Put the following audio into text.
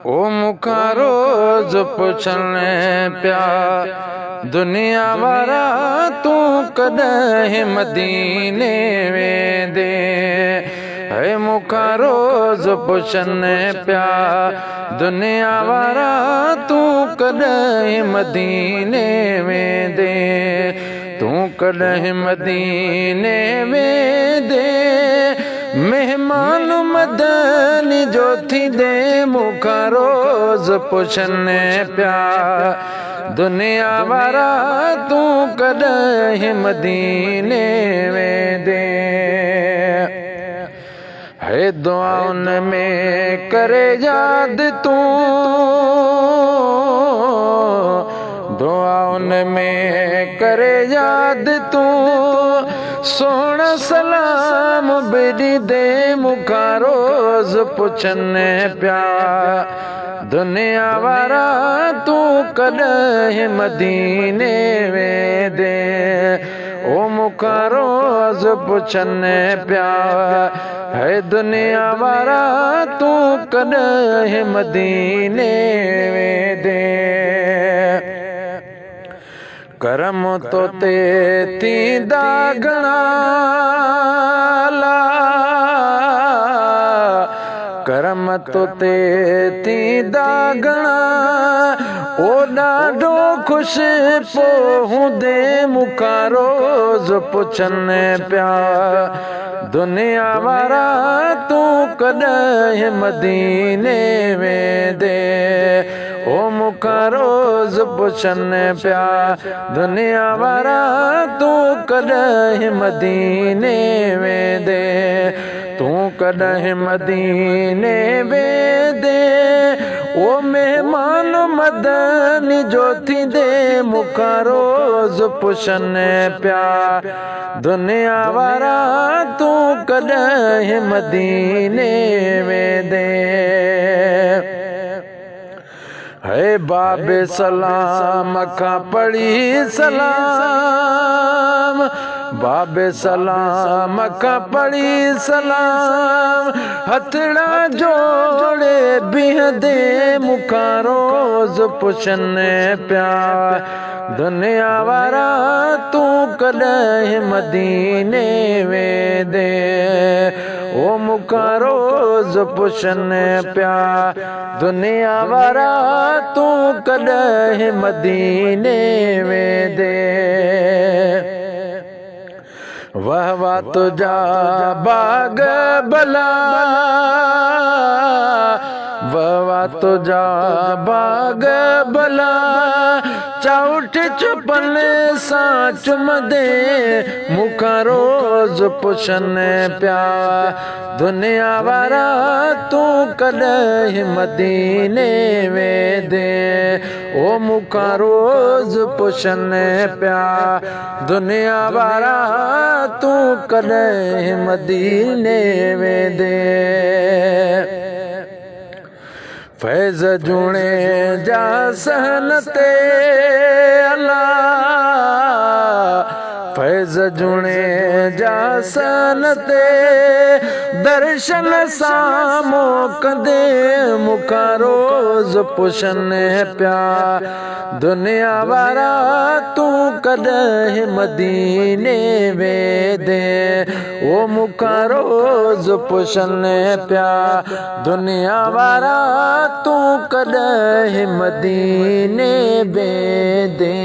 ओ मुखा रोज पुछने प्या दुनिया वारा तू कॾहिं मदीने वेंदे। है मुखा रोज पुछने प्या दुनिया वारा तू कॾहिं मदीने वेंदे। तू कॾहिं मदीने वेंदे मेहमान मदनी जो थींदे। मुखा रोज पुछने प्या दुनिया वारा तू कॾहिं मदीने वेंदे। है दुआउन में करे याद तू दुआउन में करे याद तू सोना सलाम बिड़ी दे। मुखा रोज पुछने प्या दुनिया वारा तू कॾहिं मदीने वेंदे। ओ मुखा रोज पुछने प्या है दुनिया वारा तू कॾहिं मदीने वेंदे। करम तो ते थींदा घणा करम तो ते थींदा घणा ओ ॾाढो खुश पो हूंदे। मुखा रोज पुछने प्या दुनिया वारा तू कॾहिं मदीने वेंदे। ओ मुखा रोज पुछने प्या दुनिया वारा तू कॾहिं मदीने वेंदे। तू कॾहिं मदीने वेंदे ओ मेहमान मदनी जो थींदे। मुखा रोज पुछने प्या दुनिया वारा तू कॾहिं मदीने वेंदे। है बाबे सलाम खां पढ़ी सलाम बाबे सलाम खां पढ़ी सलाम हथड़ा जोड़े बीहंदे। मुखा रोज पुछने प्या दुनिया वारा तू कॾहिं मदीने वेंदे। ओ मुखा रोज पुछने प्या दुनिया वारा तू कॾहिं मदीने वेंदे। वाह वाह तुझा बाग भला वाह वाह तुझा बाग भला चौठ चुपन सां चुमदे। मुखा रोज पुछने प्या दुनिया वारा तू कॾहिं मदीने वेंदे। ओ मुखा रोज पुछने प्या दुनिया वारा तू कॾहिं मदीने वेंदे। फैज़ जूणे जा सहन ते अला फैज़ जूणे जा सहन ते दर्शन सां मोकंदे। मुखा रोज पुछने प्या दुनिया वारा तू कॾहिं मदीने वेंदे। ओ मुखा रोज पुछने प्या दुनिया वारा तू कॾहिं मदीने वेंदे।